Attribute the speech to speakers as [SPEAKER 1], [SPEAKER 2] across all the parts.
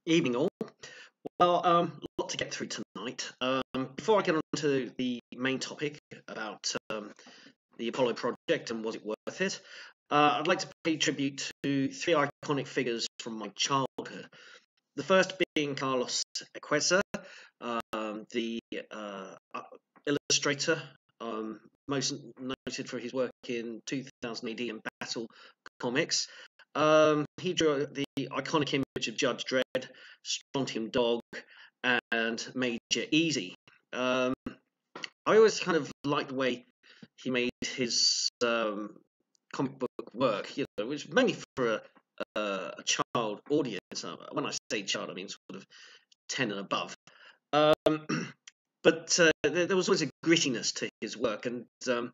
[SPEAKER 1] Evening all. Well, a lot to get through tonight. Before I get on to the main topic about the Apollo project and was it worth it, I'd like to pay tribute to three iconic figures from my childhood. The first being Carlos Equeza, the illustrator, most noted for his work in 2000 AD and Battle Comics. He drew the iconic image of Judge Dredd, Strontium Dog, and Major Easy. I always kind of liked the way he made his comic book work, which was mainly for a child audience. When I say child, I mean sort of 10 and above. But there was always a grittiness to his work, and I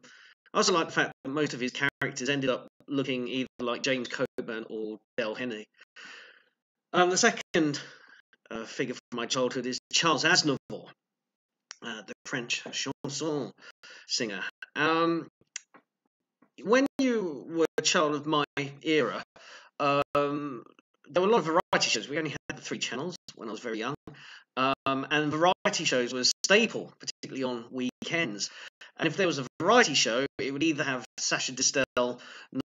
[SPEAKER 1] also like the fact that most of his characters ended up looking either like James Coburn or Del Henney. The second figure from my childhood is Charles Aznavour, the French chanson singer. When you were a child of my era, there were a lot of variety shows. We only had the 3 channels when I was very young. And variety shows were a staple, particularly on weekends. And if there was a variety show, it would either have Sacha Distel,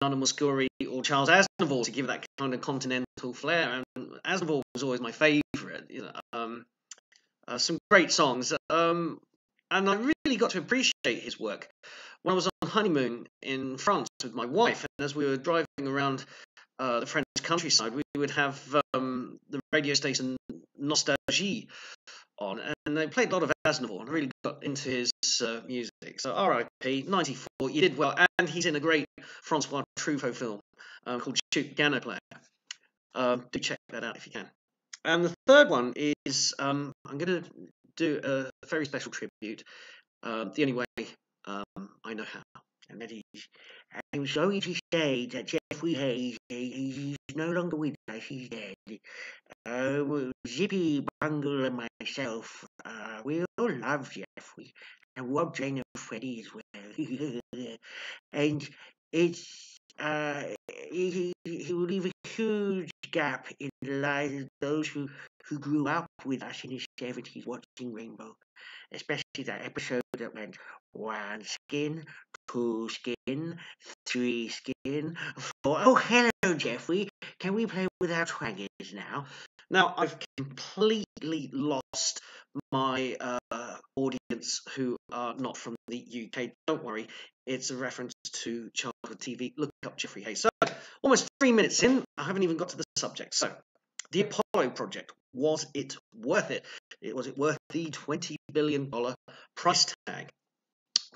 [SPEAKER 1] Nana Mouskouri, or Charles Aznavour to give that kind of continental flair. And Aznavour was always my favourite. Some great songs. And I really got to appreciate his work when I was on honeymoon in France with my wife. And as we were driving around the French countryside, we would have the radio station Nostalgie on, and they played a lot of Aznavour, and I really got into his music. So R.I.P. 94, you did well, and he's in a great Francois Truffaut film called Shoot Piano Player. Do check that out if you can. And the third one is I'm going to do a very special tribute, the only way I know how, and that is, I'm sorry to say that Geoffrey Hayes is no longer with us, he's dead. Zippy, Bungle, and myself, we all love Geoffrey, and Rob, Jane, and Freddie as well. And it's, he will leave a huge gap in the lives of those who grew up with us in the 70s watching Rainbow, especially that episode that went 1 skin, 2 skin, 3 skin, 4. Oh, hello, Geoffrey. Can we play without twangers now? Now, I've completely lost my audience who are not from the UK. Don't worry, it's a reference to childhood TV. Look up Geoffrey Hayes. So, almost 3 minutes in, I haven't even got to the subject. So, the Apollo project, was it worth it? Was it worth the $20 billion price tag?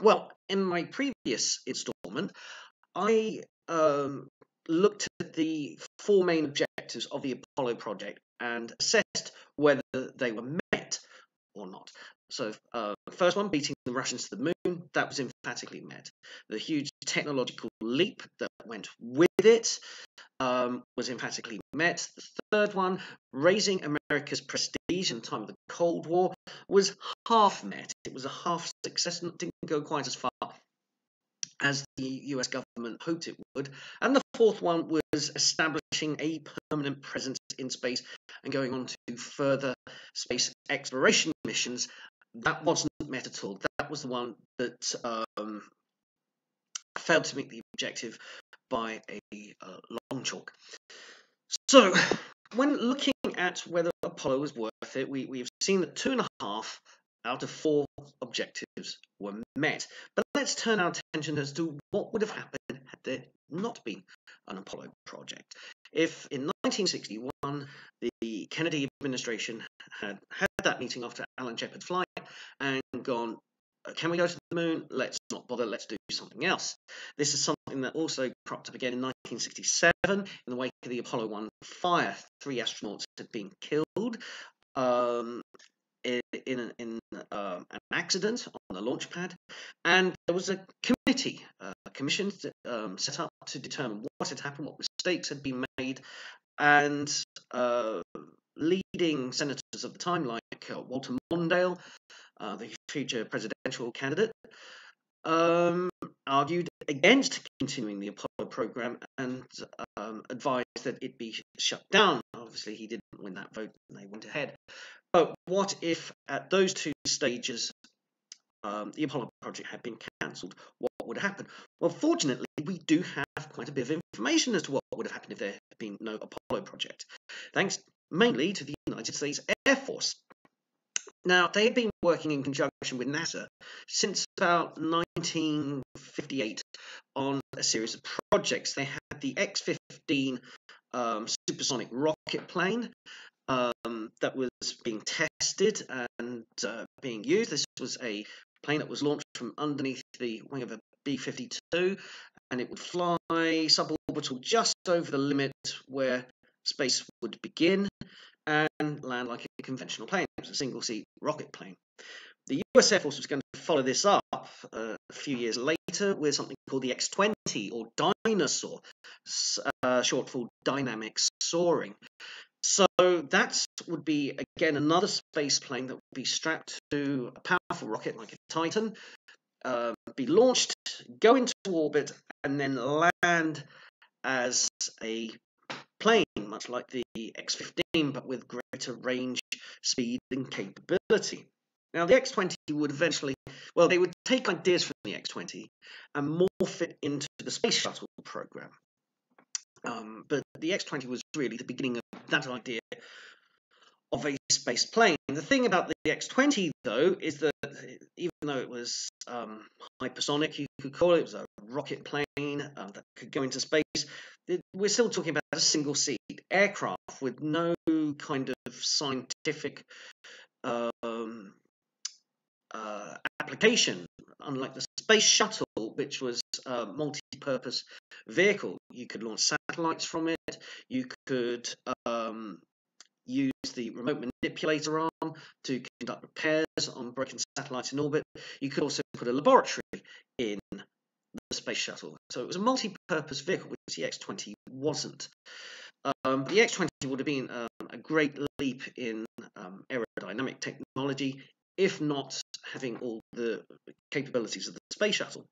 [SPEAKER 1] Well, in my previous installment, I looked at the 4 main objectives of the Apollo project and assessed whether they were met or not. So, first one, beating the Russians to the moon, that was emphatically met. The huge technological leap that went with it was emphatically met. The third one, raising America's prestige in the time of the Cold War, was half met. It was a half success and didn't go quite as far as the US government hoped it would. And the fourth one was establishing a permanent presence in space and going on to further space exploration missions. That wasn't met at all. That was the one that failed to meet the objective by a long chalk. So, when looking at whether Apollo was worth it, we've seen that 2.5 out of 4 objectives were met. But let's turn our attention as to what would have happened had there not been an Apollo project. If in 1961 the Kennedy administration had that meeting after Alan Shepard's flight and gone, can we go to the moon? Let's not bother, let's do something else. This is something that also cropped up again in 1967 in the wake of the Apollo 1 fire. 3 astronauts had been killed in an accident on the launch pad, and there was a committee, a commission set up to determine what had happened, what mistakes had been made, and leading senators of the time, like Walter Mondale, the future presidential candidate, argued against continuing the Apollo program and advised that it be shut down
[SPEAKER 2] obviously he didn't win that vote and they went ahead. But what if at those two stages the Apollo project had been cancelled? What would have happened? Well, fortunately, we do have quite a bit of information as to what would have happened if there had been no Apollo project, thanks mainly to the United States Air Force. Now, they had been working in conjunction with NASA since about 1958 on a series of projects. They had the X-15 supersonic rocket plane that was being tested and being used. This was a plane that was launched from underneath the wing of a B-52, and it would fly suborbital just over the limit where space would begin and land like a conventional plane. It was a single-seat rocket plane. The US Air Force was going to follow this up a few years later with something called the X-20, or Dinosaur, short for dynamic soaring. So that would be, again, another space plane that would be strapped to a powerful rocket like a Titan, be launched, go into orbit, and then land as a plane, much like the X-15, but with greater range, speed, and capability. Now, the X-20 would eventually, well, they would take ideas from the X-20 and morph it into the Space Shuttle program. But the X-20 was really the beginning of that idea of a space plane. The thing about the X-20, though, is that even though it was hypersonic, you could call it was a rocket plane that could go into space, we're still talking about a single-seat aircraft with no kind of scientific application, unlike the Space Shuttle, which was a multi-purpose vehicle. You could launch satellites from it, you could use the remote manipulator arm to conduct repairs on broken satellites in orbit. You could also put a laboratory in the Space Shuttle. So it was a multi-purpose vehicle, which the X-20 wasn't. The X-20 would have been a great leap in aerodynamic technology, if not having all the capabilities of the Space Shuttle.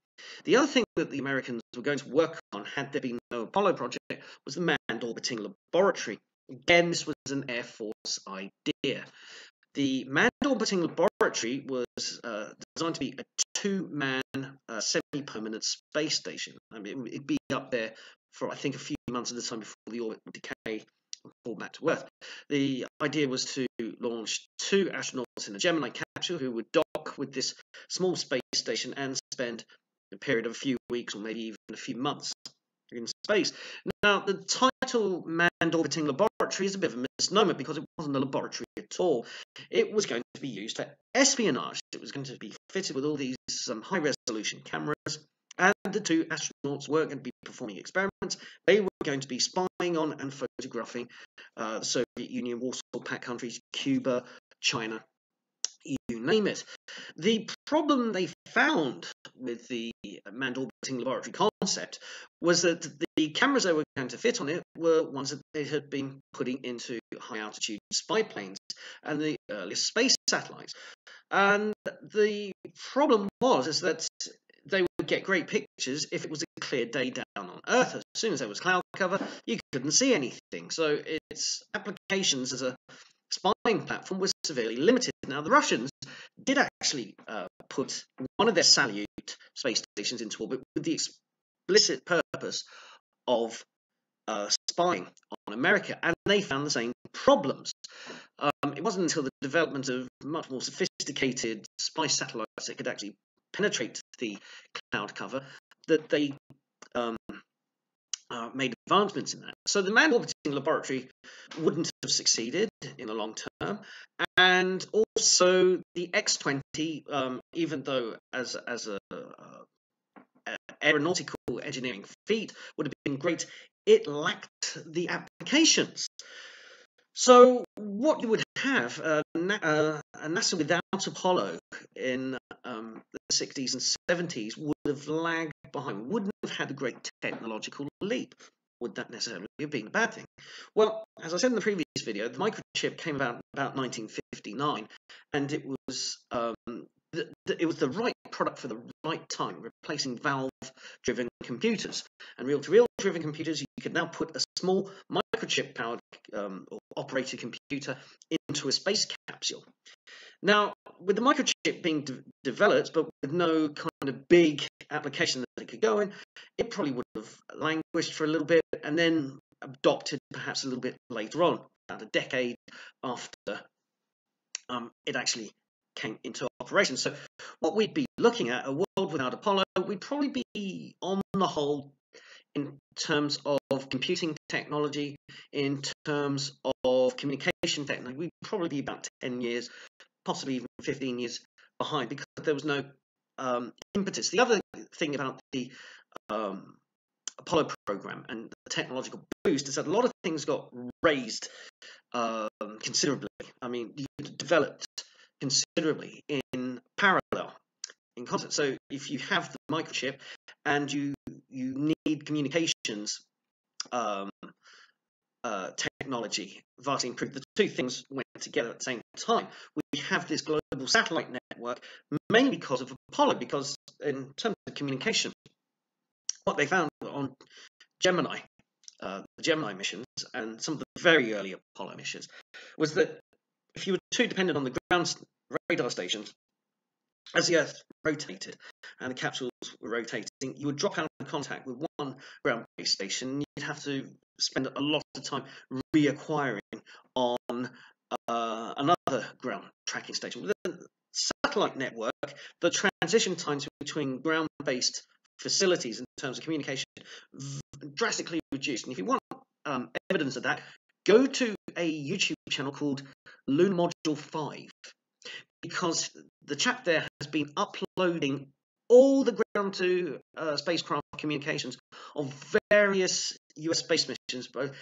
[SPEAKER 2] The other thing that the Americans were going to work on, had there been no Apollo project, was the manned orbiting laboratory. Again, this was an Air Force idea. The manned orbiting laboratory was designed to be a two-man semi-permanent space station. I mean, it'd be up there for, I think, a few months at a time before the orbit would decay and fall back to Earth. The idea was to launch two astronauts in a Gemini capsule who would dock with this small space station and spend a period of a few weeks or maybe even a few months in space. Now, the title Manned Orbiting Laboratory is a bit of a misnomer because it wasn't a laboratory at all. It was going to be used for espionage. It was going to be fitted with all these high-resolution cameras, and the two astronauts were going to be performing experiments. They were going to be spying on and photographing the Soviet Union, Warsaw Pact countries, Cuba, China, you name it. The problem they found with the manned orbiting laboratory concept was that the cameras they were going to fit on it were ones that they had been putting into high altitude spy planes and the earliest space satellites. And the problem is that they would get great pictures if it was a clear day down on Earth. As soon as there was cloud cover, you couldn't see anything. So its applications as a spying platform was severely limited. Now, the Russians did actually put one of their Salyut space stations into orbit with the explicit purpose of spying on America, and they found the same problems. It wasn't until the development of much more sophisticated spy satellites that could actually penetrate the cloud cover that they made advancements in that. So the manned orbiting laboratory wouldn't have succeeded in the long term, and also the X-20, even though as a aeronautical engineering feat would have been great, it lacked the applications. So what you would have, a NASA without Apollo in the 60s and 70s would have lagged behind, wouldn't have had a great technological leap. Would that necessarily have been a bad thing? Well, as I said in the previous video, the microchip came about 1959, and it was it was the right product for the right time, replacing valve-driven computers. And reel-to-reel driven computers, you could now put a small microchip-powered or operated computer into a space capsule. Now, with the microchip being developed, but with no kind of big application that it could go in, it probably would have languished for a little bit and then adopted perhaps a little bit later on, about a decade after it actually came into operation. So what we'd be looking at, a world without Apollo, we'd probably be, on the whole, in terms of computing technology, in terms of communication technology, we'd probably be about 10 years, possibly even 15 years behind, because there was no impetus. The other thing about the Apollo program and the technological boost is that a lot of things got raised considerably. I mean, you developed considerably in parallel, in concert. So if you have the microchip and you need communications technology vastly improved, the two things went together at the same time. We have this global satellite network mainly because of Apollo, because in terms of communication, what they found on Gemini, the Gemini missions, and some of the very early Apollo missions, was that if you were too dependent on the ground radar stations, as the Earth rotated and the capsules were rotating, you would drop out of contact with one ground-based station. You'd have to spend a lot of time reacquiring on another ground tracking station. With a satellite network, the transition times between ground-based facilities in terms of communication drastically reduced. And if you want evidence of that, go to a YouTube channel called Lunar Module 5, because the chap there has been uploading all the ground to spacecraft communications of various US space missions, both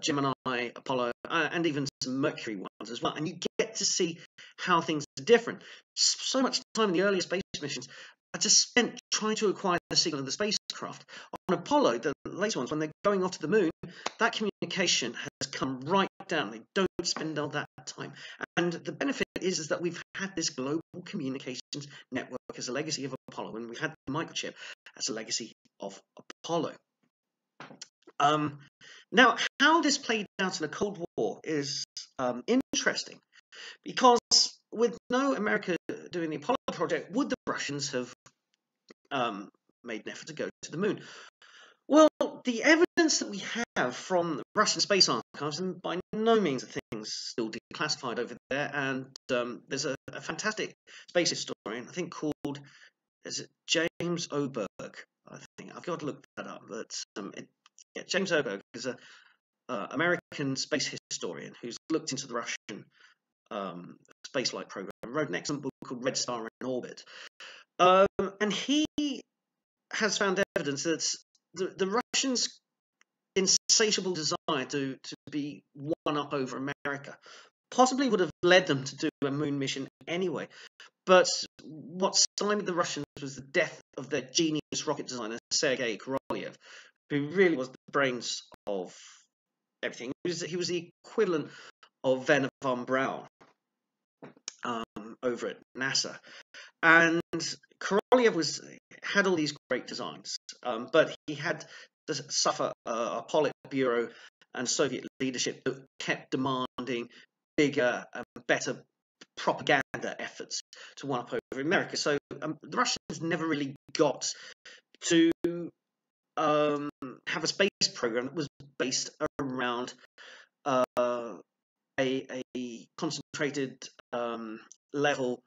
[SPEAKER 2] Gemini, Apollo, and even some Mercury ones as well. And you get to see how things are different. So much time in the earlier space missions I just spent trying to acquire the signal of the spacecraft. On Apollo, the later ones, when they're going off to the moon, that communication has come right down. They don't spend all that time. And the benefit is that we've had this global communications network as a legacy of Apollo, and we've had the microchip as a legacy of Apollo. Now, how this played out in the Cold War is interesting, because with no America doing the Apollo project, would the Russians have made an effort to go to the moon? Well, the evidence that we have from the Russian space archives, and by no means are things still declassified over there, and there's a fantastic space historian, I think called, is it James Oberg? I think I've got to look that up, but yeah, James Oberg is a American space historian who's looked into the Russian spaceflight program, wrote an excellent book called Red Star in Orbit, and he has found evidence that the Russians' insatiable desire to be one up over America possibly would have led them to do a moon mission anyway. But what stymied the Russians was the death of their genius rocket designer, Sergei Korolev, who really was the brains of everything. He was the equivalent of Wernher von Braun over at NASA. And Korolev had all these great designs, but he had to suffer a Politburo and Soviet leadership that kept demanding bigger and better propaganda efforts to one up over America. So the Russians never really got to have a space program that was based around a concentrated level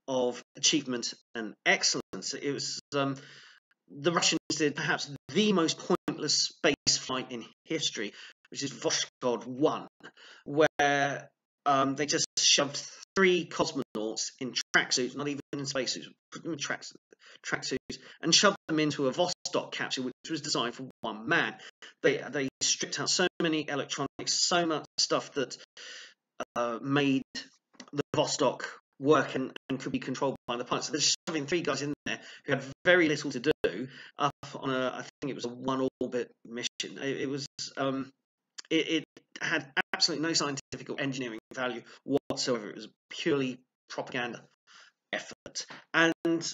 [SPEAKER 2] of achievement and excellence. It was the Russians did perhaps the most pointless space flight in history, which is Voskhod 1, where they just shoved 3 cosmonauts in tracksuits, not even in spacesuits, put them in tracksuits, and shoved them into a Vostok capsule, which was designed for 1 man. They stripped out so many electronics, so much stuff that made the Vostok work and could be controlled by the pilot. So they're shoving 3 guys in there who had very little to do up on I think it was a 1 orbit mission. It had absolutely no scientific or engineering value whatsoever. It was purely propaganda. effort, and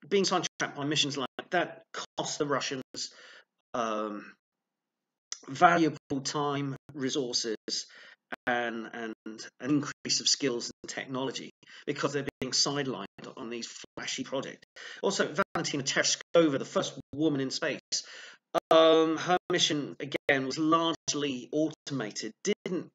[SPEAKER 2] being sidetracked by missions like that cost the Russians um, valuable time, resources, and an increase of skills and technology because they're being sidelined on these flashy projects. Also, Valentina Tereshkova, the first woman in space, her mission again was largely automated, didn't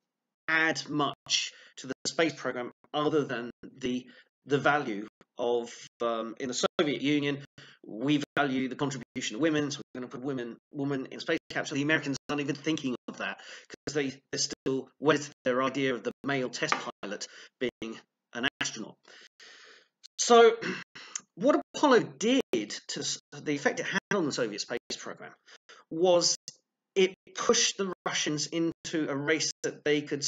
[SPEAKER 2] add much to the space program other than the value of in the Soviet Union. We value the contribution of women, so we're going to put woman in space capture. The Americans aren't even thinking of that because they're still wedded to their idea of the male test pilot being an astronaut. So what Apollo did, to the effect it had on the Soviet space program, was it pushed the Russians into a race that they could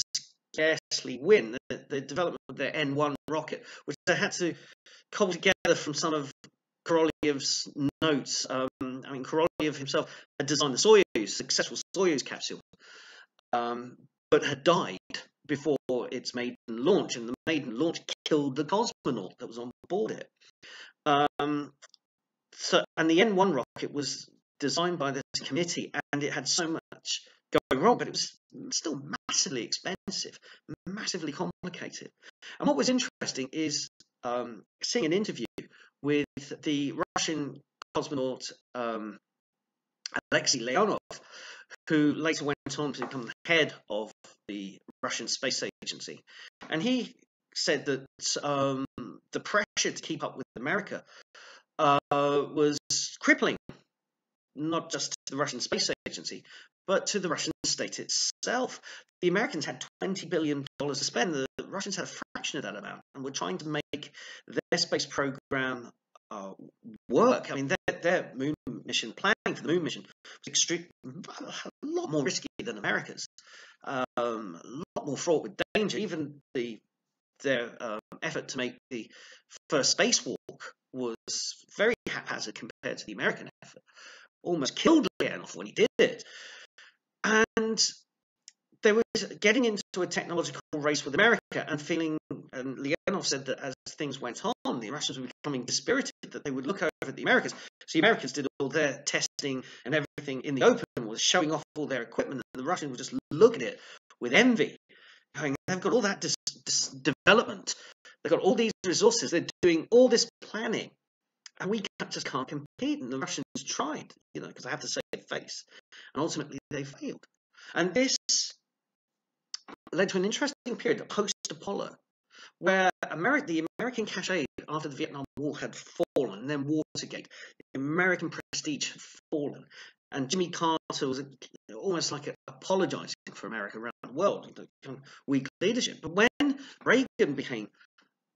[SPEAKER 2] scarcely win. The development of their N-1 rocket, which they had to cobble together from some of Korolyev's notes. Korolev himself had designed the successful Soyuz capsule, but had died before its maiden launch, and the maiden launch killed the cosmonaut that was on board it. And the N-1 rocket was designed by this committee, and it had so much going wrong, but it was still massively expensive, massively complicated. And what was interesting is seeing an interview with the Russian cosmonaut Alexei Leonov, who later went on to become the head of the Russian Space Agency. And he said that the pressure to keep up with America was crippling, not just to the Russian Space Agency, but to the Russian state itself. The Americans had $20 billion to spend. The Russians had a fraction of that amount, and were trying to make their space program work. I mean, their moon mission, planning for the moon mission, was a lot more risky than America's. A lot more fraught with danger. Even their effort to make the first spacewalk was very haphazard compared to the American effort. Almost killed Leonov when he did it. And they were getting into a technological race with America and Leonov said that as things went on, the Russians were becoming dispirited, that they would look over at the Americans. So the Americans did all their testing and everything in the open, was showing off all their equipment, and the Russians would just look at it with envy, going, they've got all that development, they've got all these resources, they're doing all this planning, and we just can't compete. And the Russians tried, because they have to save face, and ultimately they failed. And this led to an interesting period post-Apollo, where the American cachet after the Vietnam War had fallen, and then Watergate, the American prestige had fallen, and Jimmy Carter was almost like apologizing for America around the world, weak leadership. But when Reagan became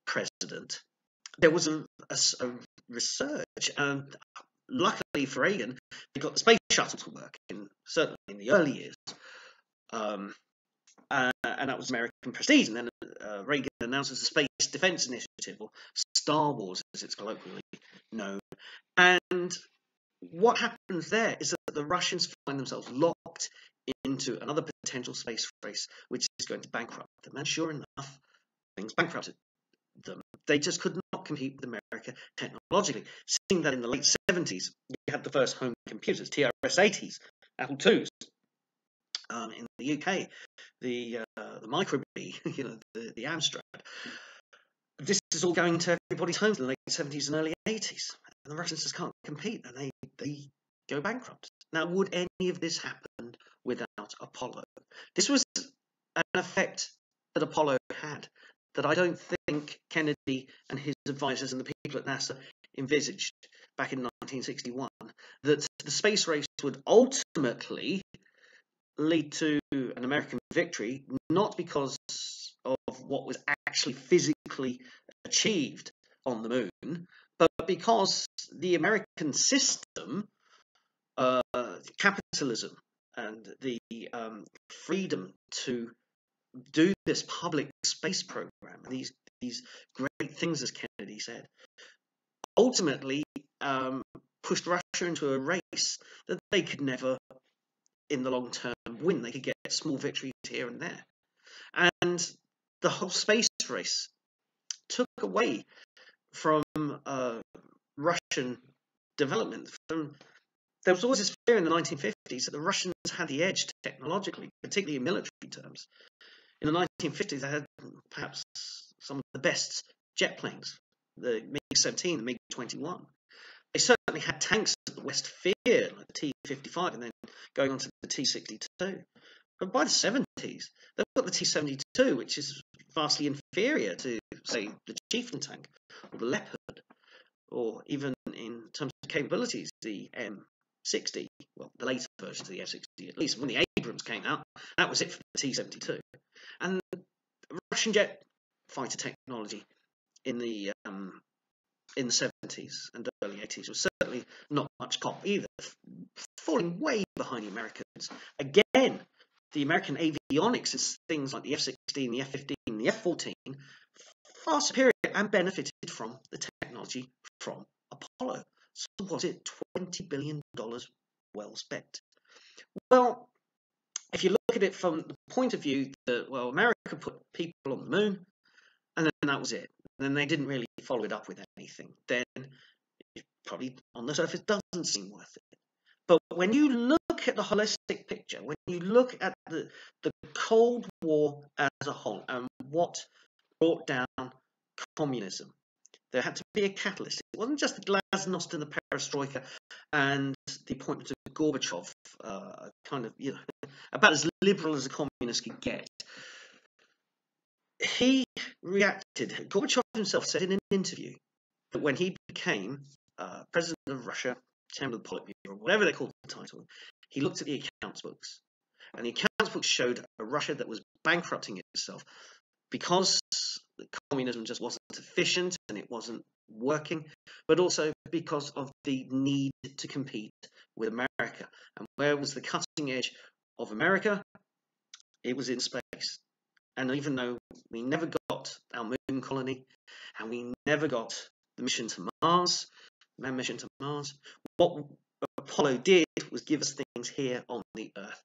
[SPEAKER 2] president, there was a resurge, and luckily for Reagan, they got the space shuttle to work, certainly in the early years. And that was American prestige. And then Reagan announces the Space Defense Initiative, or Star Wars as it's colloquially known. And what happens there is that the Russians find themselves locked into another potential space race, which is going to bankrupt them. And sure enough, things bankrupted them. They just could not compete with America technologically. Seeing that in the late 70s, you had the first home computers, TRS-80s, Apple IIs. In the UK, the Micro B, the Amstrad. This is all going to everybody's homes in the late 70s and early 80s. And the Russians just can't compete, and they go bankrupt. Now, would any of this happen without Apollo? This was an effect that Apollo had that I don't think Kennedy and his advisors and the people at NASA envisaged back in 1961, that the space race would ultimately lead to an American victory, not because of what was actually physically achieved on the moon, but because the American system, capitalism, and the freedom to do this public space program, and these great things, as Kennedy said, ultimately pushed Russia into a race that they could never, in the long term, win. They could get small victories here and there. And the whole space race took away from Russian development. There was always this fear in the 1950s that the Russians had the edge technologically, particularly in military terms. In the 1950s, they had perhaps some of the best jet planes, the MiG-17, the MiG-21. They certainly had tanks that the West feared, like the T-55, and then going on to the T-62. But by the 70s, they've got the T-72, which is vastly inferior to, say, the Chieftain tank or the Leopard, or even in terms of capabilities, the M60, well, the later versions of the F-60, at least when the Abrams came out, that was it for the T-72. And Russian jet fighter technology in the 70s and early 80s was certainly not much cop either, falling way behind the Americans. Again, the American avionics is things like the F-16, the F-15, the F-14, far superior and benefited from the technology from Apollo. So was it $20 billion well spent? Well, if you look at it from the point of view that, well, America put people on the moon, and then that was it. And then they didn't really follow it up with anything. Then it probably, on the surface, doesn't seem worth it. But when you look at the holistic picture, when you look at the Cold War as a whole and what brought down communism, there had to be a catalyst. It wasn't just the glasnost and the perestroika and the appointment of Gorbachev, kind of, about as liberal as a communist could get. He reacted. Gorbachev himself said in an interview that when he became president of Russia, chairman of the Politburo, whatever they called the title, he looked at the accounts books, and the accounts books showed a Russia that was bankrupting itself because communism just wasn't efficient and it wasn't working, but also because of the need to compete with America. And where was the cutting edge of America? It was in space. And even though we never got our moon colony and we never got the mission to Mars, man mission to Mars, what Apollo did was give us things here on the Earth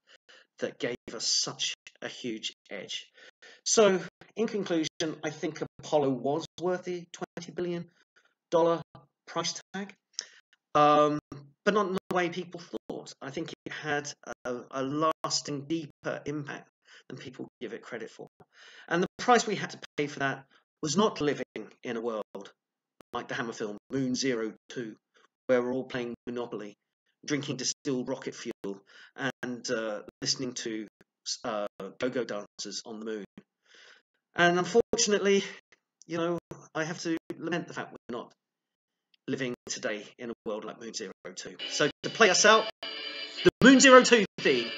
[SPEAKER 2] that gave us such a huge edge. So, in conclusion, I think Apollo was worth the $20 billion price tag, but not in the way people thought. I think it had a lasting, deeper impact than people give it credit for. And the price we had to pay for that was not living in a world like the Hammer film Moon 02, where we're all playing Monopoly, drinking distilled rocket fuel, and listening to go-go dancers on the moon. And unfortunately, I have to lament the fact we're not living today in a world like Moon 02. So to play us out, the Moon 02 theme.